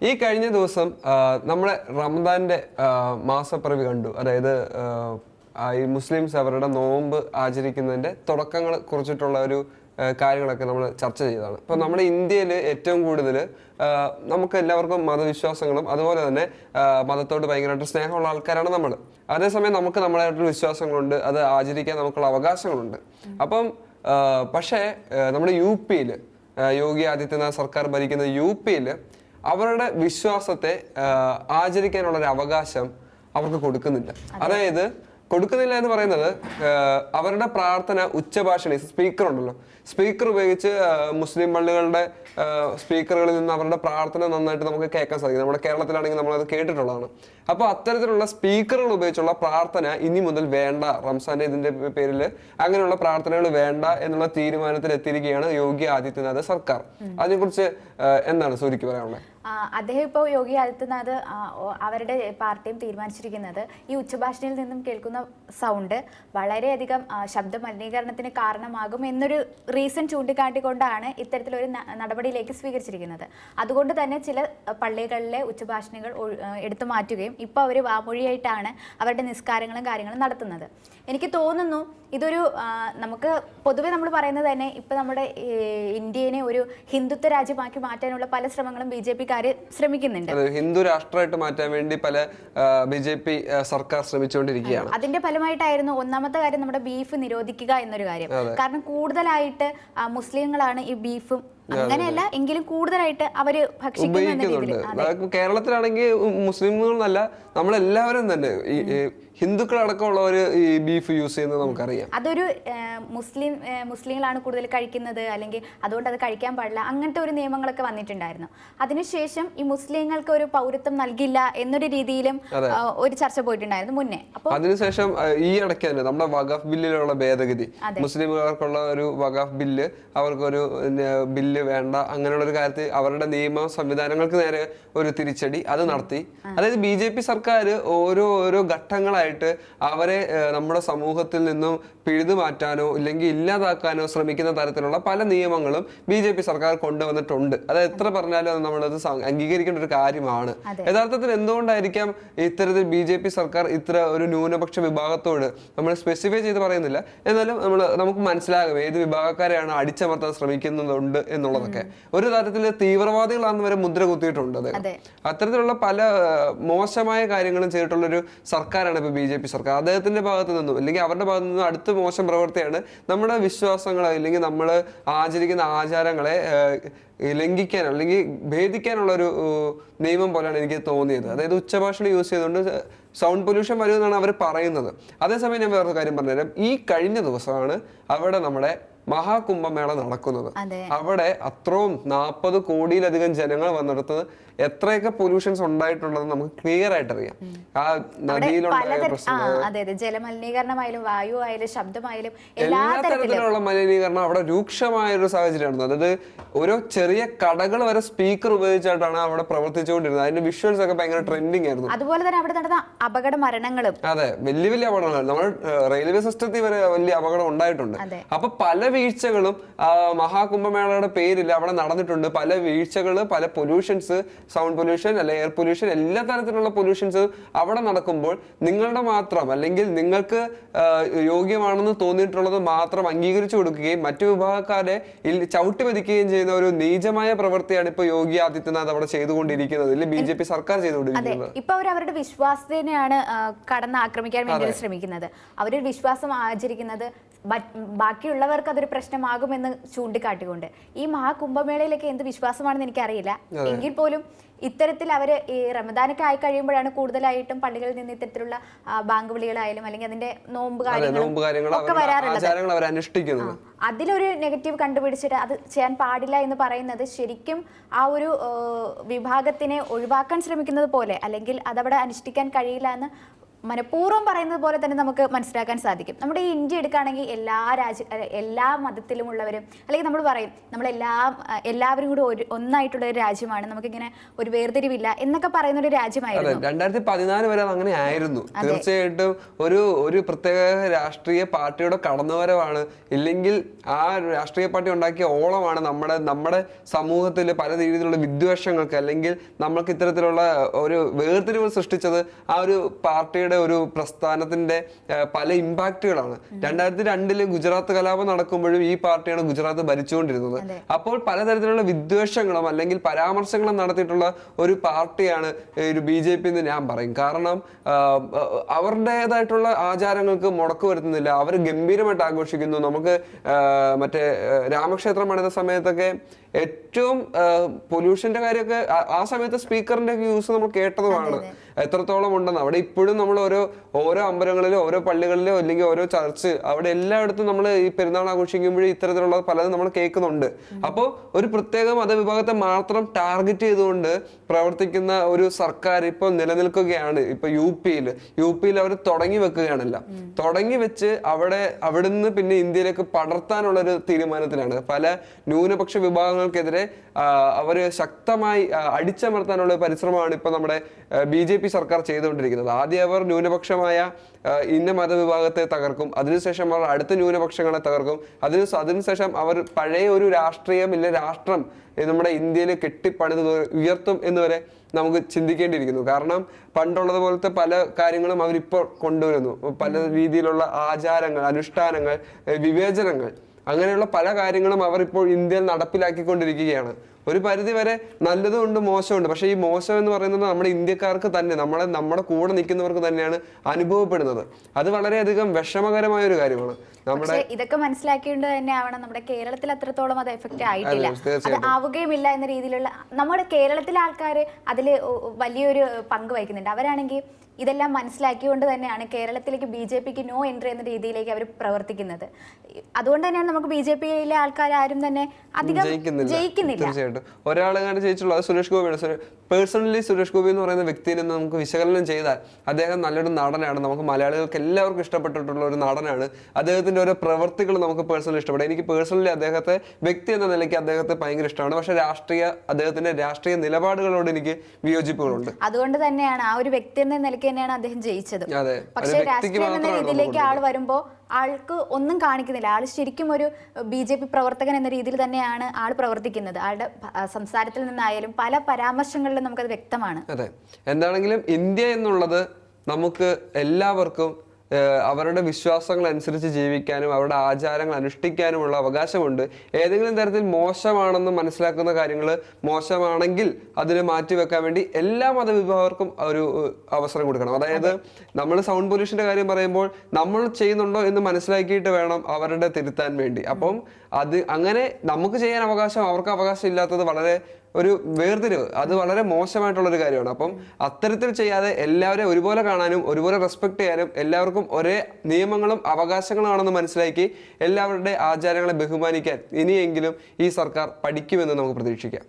ഈ കഴിഞ്ഞ ദിവസം നമ്മുടെ റമദാന്റെ മാസപ്പിറവി കണ്ടു. അതായത് ഈ മുസ്ലിംസ് അവരുടെ നോമ്പ് ആചരിക്കുന്നതിന്റെ തുടക്കങ്ങൾ കുറിച്ചിട്ടുള്ള ഒരു കാര്യങ്ങളൊക്കെ നമ്മൾ ചർച്ച ചെയ്തതാണ്. ഇപ്പൊ നമ്മുടെ ഇന്ത്യയിൽ ഏറ്റവും കൂടുതൽ നമുക്ക് എല്ലാവർക്കും മതവിശ്വാസങ്ങളും അതുപോലെ തന്നെ മതത്തോട് ഭയങ്കരമായിട്ട് സ്നേഹമുള്ള ആൾക്കാരാണ് നമ്മൾ. അതേസമയം നമുക്ക് നമ്മളായിട്ടുള്ള വിശ്വാസങ്ങളുണ്ട്, അത് ആചരിക്കാൻ നമുക്കുള്ള അവകാശങ്ങളുണ്ട്. അപ്പം പക്ഷേ നമ്മുടെ യു പിയിൽ യോഗി ആദിത്യനാഥ് സർക്കാർ ഭരിക്കുന്ന യു പിയിൽ അവരുടെ വിശ്വാസത്തെ ആചരിക്കാനുള്ള ഒരു അവകാശം അവർക്ക് കൊടുക്കുന്നില്ല. അതായത് കൊടുക്കുന്നില്ല എന്ന് പറയുന്നത് അവരുടെ പ്രാർത്ഥന ഉച്ചഭാഷണി സ്പീക്കർ ഉണ്ടല്ലോ, സ്പീക്കർ ഉപയോഗിച്ച് മുസ്ലിം പള്ളികളുടെ സ്പീക്കറുകളിൽ നിന്ന് അവരുടെ പ്രാർത്ഥന നന്നായിട്ട് നമുക്ക് കേൾക്കാൻ സാധിക്കും. നമ്മുടെ കേരളത്തിലാണെങ്കിൽ നമ്മളത് കേട്ടിട്ടുള്ളതാണ്. അപ്പോൾ അത്തരത്തിലുള്ള സ്പീക്കറുകൾ ഉപയോഗിച്ചുള്ള പ്രാർത്ഥന ഇനി മുതൽ വേണ്ട, റംസാന്റെ ഇതിന്റെ പേരിൽ അങ്ങനെയുള്ള പ്രാർത്ഥനകൾ വേണ്ട എന്നുള്ള തീരുമാനത്തിൽ എത്തിയിരിക്കുകയാണ് യോഗി ആദിത്യനാഥ് സർക്കാർ. അതിനെക്കുറിച്ച് എന്താണ് സൂര്യക്ക് പറയാനുള്ളത്? അദ്ദേഹം ഇപ്പോൾ യോഗി ആദിത്യനാഥ് അവരുടെ പാർട്ടിയും തീരുമാനിച്ചിരിക്കുന്നത് ഈ ഉച്ചഭാഷണിയിൽ നിന്നും കേൾക്കുന്ന സൗണ്ട് വളരെയധികം ശബ്ദ മലിനീകരണത്തിന് കാരണമാകും എന്നൊരു റീസൺ ചൂണ്ടിക്കാട്ടിക്കൊണ്ടാണ് ഇത്തരത്തിലൊരു നടപടിയിലേക്ക് സ്വീകരിച്ചിരിക്കുന്നത്. അതുകൊണ്ട് തന്നെ ചില പള്ളികളിലെ ഉച്ചഭാഷണികൾ എടുത്തു മാറ്റുകയും ഇപ്പോൾ അവർ വാമൊഴിയായിട്ടാണ് അവരുടെ നിസ്കാരങ്ങളും കാര്യങ്ങളും നടത്തുന്നത്. എനിക്ക് തോന്നുന്നു ഇതൊരു നമുക്ക് പൊതുവെ നമ്മൾ പറയുന്നത് തന്നെ ഇപ്പം നമ്മുടെ ഇന്ത്യനെ ഒരു ഹിന്ദുത്വ രാജ്യമാക്കി മാറ്റാനുള്ള പല ശ്രമങ്ങളും BJP-ക്കാർ ശ്രമിക്കുന്നുണ്ട്. ഹിന്ദു രാഷ്ട്രമായിട്ട് മാറ്റാൻ വേണ്ടി പല BJP സർക്കാർ ശ്രമിച്ചുകൊണ്ടിരിക്കുകയാണ്. അതിന്റെ ഫലമായിട്ടായിരുന്നു ഒന്നാമത്തെ കാര്യം നമ്മുടെ ബീഫ് നിരോധിക്കുക എന്നൊരു കാര്യം. കാരണം കൂടുതലായിട്ട് മുസ്ലിങ്ങളാണ് ഈ ബീഫും അങ്ങനെയല്ല എങ്കിലും കൂടുതലായിട്ട് അവര് ഭക്ഷിക്കുന്നുണ്ട്. കേരളത്തിലാണെങ്കിൽ മുസ്ലിങ്ങളല്ല നമ്മളെല്ലാവരും തന്നെ ഹിന്ദുക്കളടക്കമുള്ളവർ ഈ ബീഫ് യൂസ് ചെയ്യുന്നത് നമുക്കറിയാം. അതൊരു മുസ്ലിങ്ങളാണ് കൂടുതൽ കഴിക്കുന്നത്, അല്ലെങ്കിൽ അതുകൊണ്ട് അത് കഴിക്കാൻ പാടില്ല, അങ്ങനത്തെ ഒരു നിയമങ്ങളൊക്കെ വന്നിട്ടുണ്ടായിരുന്നു. അതിനുശേഷം ഈ മുസ്ലിങ്ങൾക്ക് ഒരു പൗരത്വം നൽകില്ല എന്നൊരു രീതിയിലും ഒരു ചർച്ച പോയിട്ടുണ്ടായിരുന്നു മുന്നേ. അപ്പോൾ അതിനുശേഷം ഈ ഇടയ്ക്ക് തന്നെ നമ്മുടെ വഖഫ് ബില്ലിലുള്ള ഭേദഗതി, മുസ്ലിമുകാർക്കുള്ള ഒരു വഖഫ് ബില്ല്, അവർക്കൊരു ബില്ല് വേണ്ട, അങ്ങനെയുള്ള ഒരു കാര്യത്തിൽ അവരുടെ നിയമ സംവിധാനങ്ങൾക്ക് നേരെ ഒരു തിരിച്ചടി അത് നടത്തി. അതായത് BJP സർക്കാർ ഓരോ ഘട്ടങ്ങളായിട്ട് അവരെ നമ്മുടെ സമൂഹത്തിൽ നിന്നും പിഴുതു മാറ്റാനോ ഇല്ലെങ്കിൽ ഇല്ലാതാക്കാനോ ശ്രമിക്കുന്ന തരത്തിലുള്ള പല നിയമങ്ങളും BJP സർക്കാർ കൊണ്ടുവന്നിട്ടുണ്ട്. അത് എത്ര പറഞ്ഞാലും അത് നമ്മളത് അംഗീകരിക്കേണ്ട ഒരു കാര്യമാണ്. യഥാർത്ഥത്തിൽ എന്തുകൊണ്ടായിരിക്കാം ഇത്തരത്തിൽ BJP സർക്കാർ ഇത്ര ഒരു ന്യൂനപക്ഷ വിഭാഗത്തോട് നമ്മൾ സ്പെസിഫൈ ചെയ്ത് പറയുന്നില്ല, എന്നാലും നമുക്ക് മനസ്സിലാകും ഏത് വിഭാഗക്കാരെയാണ് അടിച്ചമർത്താൻ ശ്രമിക്കുന്നുണ്ട് എന്നുള്ളതൊക്കെ. ഒരു തരത്തിൽ തീവ്രവാദികളാണെന്ന് വരെ മുദ്ര കുത്തിയിട്ടുണ്ട്. അത്തരത്തിലുള്ള പല മോശമായ കാര്യങ്ങളും ചെയ്തിട്ടുള്ളൊരു സർക്കാരാണ് ഇപ്പൊ BJP സർക്കാർ. അദ്ദേഹത്തിന്റെ ഭാഗത്ത് നിന്നും അല്ലെങ്കിൽ അവരുടെ ഭാഗത്ത് നിന്നും അടുത്ത മോശം പ്രവൃത്തിയാണ് നമ്മുടെ വിശ്വാസങ്ങളെ അല്ലെങ്കിൽ നമ്മൾ ആചരിക്കുന്ന ആചാരങ്ങളെ ലംഘിക്കാൻ അല്ലെങ്കിൽ ഭേദിക്കാനുള്ള ഒരു നിയമം പോലെയാണ് എനിക്ക് തോന്നിയത്. അതായത് ഉച്ചഭാഷണി യൂസ് ചെയ്തുകൊണ്ട് സൗണ്ട് പൊല്യൂഷൻ വരുമെന്നാണ് അവർ പറയുന്നത്. അതേസമയം ഞാൻ വേറൊരു കാര്യം പറഞ്ഞുതരാം. ഈ കഴിഞ്ഞ ദിവസമാണ് അവിടെ നമ്മുടെ മഹാകുംഭമേള നടക്കുന്നത്. അവിടെ അത്രയും 40 കോടിയിലധികം ജനങ്ങൾ വന്നെടുത്ത് എത്രയൊക്കെ പൊല്യൂഷൻസ് ഉണ്ടായിട്ടുണ്ടെന്ന് നമുക്ക് ക്ലിയർ ആയിട്ട് അറിയാം. ആ നദിയിലുള്ള ജലമലിനീകരണമായാലും വായു ആയാലും ശബ്ദമായാലും എല്ലാ തരത്തിലുള്ള മലിനീകരണം അവിടെ രൂക്ഷമായ ഒരു സാഹചര്യമാണ്. അതായത് ഓരോ ചെറിയ കടകൾ വരെ സ്പീക്കർ ഉപയോഗിച്ചായിട്ടാണ് അവിടെ പ്രവർത്തിച്ചുകൊണ്ടിരുന്നത്. അതിന്റെ വിഷ്വൽസ് ഒക്കെ ഭയങ്കര ട്രെൻഡിങ് ആയിരുന്നു. അതുപോലെ തന്നെ അവിടെ നടന്ന അപകട മരണങ്ങളും അതെ വലിയ അപകടങ്ങളാണ്. നമ്മൾ റെയിൽവേ സിസ്റ്റത്തിൽ വരെ വലിയ അപകടം ഉണ്ടായിട്ടുണ്ട്. അപ്പൊ പല വീഴ്ചകളും മഹാകുംഭമേളയുടെ പേരിൽ അവിടെ നടന്നിട്ടുണ്ട്. പല വീഴ്ചകള്, പല പൊല്യൂഷൻസ്, സൗണ്ട് പൊല്യൂഷൻ അല്ലെ എയർ പൊല്യൂഷൻ, എല്ലാ തരത്തിലുള്ള പൊല്യൂഷൻസ് അവിടെ നടക്കുമ്പോൾ നിങ്ങളുടെ മാത്രം അല്ലെങ്കിൽ നിങ്ങൾക്ക് യോഗ്യമാണെന്ന് തോന്നിയിട്ടുള്ളത് മാത്രം അംഗീകരിച്ചു കൊടുക്കുകയും മറ്റു വിഭാഗക്കാരെ ചവിട്ടി മതിക്കുകയും ചെയ്യുന്ന ഒരു നീചമായ പ്രവൃത്തിയാണ് ഇപ്പൊ യോഗി ആദിത്യനാഥ് അവിടെ ചെയ്തുകൊണ്ടിരിക്കുന്നത്, BJP സർക്കാർ ചെയ്തുകൊണ്ടിരിക്കുന്നത്. ഇപ്പൊ അവരുടെ വിശ്വാസത്തിനെയാണ് കടന്നാക്രമിക്കാൻ വേണ്ടി ശ്രമിക്കുന്നത്. അവരൊരു വിശ്വാസം ആചരിക്കുന്നത് ബാക്കിയുള്ളവർക്ക് അതൊരു പ്രശ്നമാകുമെന്ന് ചൂണ്ടിക്കാട്ടിക്കൊണ്ട് ഈ മഹാകുംഭമേളയിലേക്ക് എന്ത് വിശ്വാസമാണെന്ന് എനിക്കറിയില്ല. എങ്കിൽ പോലും ഇത്തരത്തിൽ അവര് ഈ റമദാനൊക്കെ ആയി കഴിയുമ്പോഴാണ് കൂടുതലായിട്ടും പള്ളികളിൽ നിന്ന് ഇത്തരത്തിലുള്ള ബാങ്ക് വിളികളായാലും അല്ലെങ്കിൽ അതിന്റെ നോമ്പ് കാര്യങ്ങളും ഒക്കെ വരാറുള്ളത്. അതിലൊരു നെഗറ്റീവ് കണ്ടുപിടിച്ചിട്ട് അത് ചെയ്യാൻ പാടില്ല എന്ന് പറയുന്നത് ശരിക്കും ആ ഒരു വിഭാഗത്തിനെ ഒഴിവാക്കാൻ ശ്രമിക്കുന്നത് പോലെ, അല്ലെങ്കിൽ അതവിടെ അനുഷ്ഠിക്കാൻ കഴിയില്ല എന്ന് മനഃപൂർവ്വം പറയുന്നത് പോലെ തന്നെ നമുക്ക് മനസ്സിലാക്കാൻ സാധിക്കും. നമ്മുടെ ഈ ഇന്ത്യ എടുക്കുകയാണെങ്കിൽ എല്ലാ മതത്തിലുമുള്ളവരും, അല്ലെങ്കിൽ നമ്മൾ പറയും എല്ലാവരും കൂടി ഒന്നായിട്ടുള്ള ഒരു രാജ്യമാണ്, നമുക്കിങ്ങനെ ഒരു വേർതിരിവില്ല എന്നൊക്കെ പറയുന്ന ഒരു രാജ്യമായിരുന്നു. 2014 വരെ അങ്ങനെ ആയിരുന്നു. തീർച്ചയായിട്ടും ഒരു പ്രത്യേക രാഷ്ട്രീയ പാർട്ടിയുടെ കടന്നുവരവാണ്, ഇല്ലെങ്കിൽ ആ രാഷ്ട്രീയ പാർട്ടി ഉണ്ടാക്കിയ ഓളമാണ് നമ്മുടെ സമൂഹത്തിൽ പല രീതിയിലുള്ള വിദ്വേഷങ്ങൾക്ക് അല്ലെങ്കിൽ നമ്മൾക്ക് ഇത്തരത്തിലുള്ള ഒരു വേർതിരിവ് സൃഷ്ടിച്ചത് ആ ഒരു പാർട്ടിയുടെ ഒരു പ്രസ്ഥാനത്തിന്റെ പല ഇമ്പാക്റ്റുകളാണ്. 2002 ഗുജറാത്ത് കലാപം നടക്കുമ്പോഴും ഈ പാർട്ടിയാണ് ഗുജറാത്ത് ഭരിച്ചുകൊണ്ടിരുന്നത്. അപ്പോൾ പലതരത്തിലുള്ള വിദ്വേഷങ്ങളും അല്ലെങ്കിൽ പരാമർശങ്ങളും നടത്തിയിട്ടുള്ള ഒരു പാർട്ടിയാണ് ഒരു BJP എന്ന് ഞാൻ പറയും. കാരണം അവരുടേതായിട്ടുള്ള ആചാരങ്ങൾക്ക് മുടക്ക് വരുത്തുന്നില്ല, അവർ ഗംഭീരമായിട്ട് ആഘോഷിക്കുന്നു. നമുക്ക് മറ്റേ രാമക്ഷേത്രം പണിത സമയത്തൊക്കെ ഏറ്റവും പൊല്യൂഷന്റെ കാര്യമൊക്കെ ആ സമയത്ത് സ്പീക്കറിന്റെ യൂസ് നമ്മൾ കേട്ടതുമാണ്, എത്രത്തോളം ഉണ്ടെന്ന്. അവിടെ ഇപ്പോഴും നമ്മൾ ഓരോ അമ്പലങ്ങളിലോ ഓരോ പള്ളികളിലോ അല്ലെങ്കിൽ ഓരോ ചർച്ച് അവിടെ എല്ലായിടത്തും നമ്മൾ ഈ പെരുന്നാൾ ആഘോഷിക്കുമ്പോഴും ഇത്തരത്തിലുള്ള പലതും നമ്മൾ കേൾക്കുന്നുണ്ട്. അപ്പോൾ ഒരു പ്രത്യേക മതവിഭാഗത്തെ മാത്രം ടാർഗറ്റ് ചെയ്തുകൊണ്ട് പ്രവർത്തിക്കുന്ന ഒരു സർക്കാർ ഇപ്പോൾ നിലനിൽക്കുകയാണ്. ഇപ്പൊ യു പിയിൽ അവർ തുടങ്ങി വെക്കുകയാണല്ല, തുടങ്ങി വെച്ച് അവിടുന്ന് പിന്നെ ഇന്ത്യയിലേക്ക് പടർത്താനുള്ള ഒരു തീരുമാനത്തിലാണ്. പല ന്യൂനപക്ഷ വിഭാഗങ്ങൾക്കെതിരെ അവര് ശക്തമായി അടിച്ചമർത്താനുള്ള പരിശ്രമമാണ് ഇപ്പൊ നമ്മുടെ BJP സർക്കാർ ചെയ്തുകൊണ്ടിരിക്കുന്നത്. ആദ്യം അവർ ന്യൂനപക്ഷമായ ഇന്ന മതവിഭാഗത്തെ തകർക്കും, അതിനുശേഷം അവർ അടുത്ത ന്യൂനപക്ഷങ്ങളെ തകർക്കും, അതിനുശേഷം അവർ പഴയ ഒരു രാഷ്ട്രീയം ഇല്ല രാഷ്ട്രം നമ്മുടെ ഇന്ത്യയിൽ കെട്ടിപ്പണിത് ഉയർത്തും എന്ന് വരെ നമുക്ക് ചിന്തിക്കേണ്ടിയിരിക്കുന്നു. കാരണം പണ്ടുള്ളത് പോലത്തെ പല കാര്യങ്ങളും അവരിപ്പോൾ കൊണ്ടുവരുന്നു. പല രീതിയിലുള്ള ആചാരങ്ങൾ, അനുഷ്ഠാനങ്ങൾ, വിവേചനങ്ങൾ, അങ്ങനെയുള്ള പല കാര്യങ്ങളും അവർ ഇപ്പോൾ ഇന്ത്യയിൽ നടപ്പിലാക്കിക്കൊണ്ടിരിക്കുകയാണ്. ഒരു പരിധി വരെ നല്ലതുമുണ്ട് മോശമുണ്ട്. പക്ഷെ ഈ മോശം എന്ന് പറയുന്നത് നമ്മുടെ ഇന്ത്യക്കാർക്ക് തന്നെ, നമ്മുടെ കൂടെ നിൽക്കുന്നവർക്ക് തന്നെയാണ് അനുഭവപ്പെടുന്നത്. അത് വളരെയധികം വിഷമകരമായ ഒരു കാര്യമാണ്. ഇതൊക്കെ മനസ്സിലാക്കിയത് തന്നെ ആവണം നമ്മുടെ കേരളത്തിൽ അത്രത്തോളം അത് എഫക്റ്റ് ആയിട്ടില്ല, അത് ആവുകയുമില്ല എന്ന രീതിയിലുള്ള നമ്മുടെ കേരളത്തിലെ ആൾക്കാർ അതിൽ വലിയൊരു പങ്ക് വഹിക്കുന്നുണ്ട്. അവരാണെങ്കിൽ ഇതെല്ലാം മനസ്സിലാക്കിക്കൊണ്ട് തന്നെയാണ് കേരളത്തിലേക്ക് BJPക്ക് നോ എൻട്രി എന്ന രീതിയിലേക്ക് അവർ പ്രവർത്തിക്കുന്നത്. അതുകൊണ്ട് തന്നെയാണ് നമുക്ക് BJPയിലെ ആൾക്കാർ ആരും തന്നെ അധികം ജയിക്കുന്നില്ല. തീർച്ചയായിട്ടും ഒരാളെങ്ങാണ്ട് ജയിച്ചുള്ളത് സുരേഷ് ഗോപിയാണ്. പേഴ്സണലി സുരേഷ് ഗോപി എന്ന് പറയുന്ന വ്യക്തിയിൽ നിന്ന് നമുക്ക് വിശകലനം ചെയ്താൽ അദ്ദേഹം നല്ലൊരു നടനാണ്. നമുക്ക് മലയാളികൾക്ക് എല്ലാവർക്കും ഇഷ്ടപ്പെട്ടിട്ടുള്ള ഒരു നടനാണ്. അദ്ദേഹത്തിന്റെ ഓരോ പ്രവൃത്തികൾ നമുക്ക് പേഴ്സണലി ഇഷ്ടപ്പെടും. എനിക്ക് പേഴ്സണലി അദ്ദേഹത്തെ വ്യക്തി എന്ന നിലയ്ക്ക് അദ്ദേഹത്തെ ഭയങ്കര ഇഷ്ടമാണ്. പക്ഷെ അദ്ദേഹത്തിന്റെ രാഷ്ട്രീയ നിലപാടുകളോട് എനിക്ക് വിയോജിപ്പുകളുണ്ട്. അതുകൊണ്ട് തന്നെയാണ് ആ ഒരു വ്യക്തി എന്ന നിലയ്ക്ക് തന്നെയാണ് അദ്ദേഹം ജയിച്ചത്. പക്ഷെ രാഷ്ട്രീയം എന്ന രീതിയിലേക്ക് ആൾ വരുമ്പോ ആൾക്ക് ഒന്നും കാണിക്കുന്നില്ല. ആൾ ശരിക്കും ഒരു BJP പ്രവർത്തകൻ എന്ന രീതിയിൽ തന്നെയാണ് ആൾ പ്രവർത്തിക്കുന്നത്. ആളുടെ സംസാരത്തിൽ നിന്നായാലും പല പരാമർശങ്ങളിലും നമുക്കത് വ്യക്തമാണ്. അതെ, എന്താണെങ്കിലും ഇന്ത്യ എന്നുള്ളത് നമുക്ക് എല്ലാവർക്കും അവരുടെ വിശ്വാസങ്ങൾ അനുസരിച്ച് ജീവിക്കാനും അവരുടെ ആചാരങ്ങൾ അനുഷ്ഠിക്കാനുമുള്ള അവകാശമുണ്ട്. ഏതെങ്കിലും തരത്തിൽ മോശമാണെന്ന് മനസ്സിലാക്കുന്ന കാര്യങ്ങൾ മോശമാണെങ്കിൽ അതിനെ മാറ്റിവെക്കാൻ വേണ്ടി എല്ലാ മതവിഭാഗർക്കും ഒരു അവസരം കൊടുക്കണം. അതായത് നമ്മൾ സൗണ്ട് പൊല്യൂഷന്റെ കാര്യം പറയുമ്പോൾ നമ്മൾ ചെയ്യുന്നുണ്ടോ എന്ന് മനസ്സിലാക്കിയിട്ട് വേണം അവരുടെ തിരുത്താൻ വേണ്ടി. അപ്പം അങ്ങനെ നമുക്ക് ചെയ്യാൻ അവകാശം അവർക്ക് അവകാശം ഇല്ലാത്തത് വളരെ ഒരു വേർതിരിവ്, അത് വളരെ മോശമായിട്ടുള്ളൊരു കാര്യമാണ്. അപ്പം അത്തരത്തിൽ ചെയ്യാതെ എല്ലാവരെയും ഒരുപോലെ കാണാനും ഒരുപോലെ റെസ്പെക്ട് ചെയ്യാനും എല്ലാവർക്കും ഒരേ നിയമങ്ങളും അവകാശങ്ങളുമാണെന്ന് മനസ്സിലാക്കി എല്ലാവരുടെ ആചാരങ്ങളെ ബഹുമാനിക്കാൻ ഇനിയെങ്കിലും ഈ സർക്കാർ പഠിക്കുമെന്ന് നമുക്ക് പ്രതീക്ഷിക്കാം.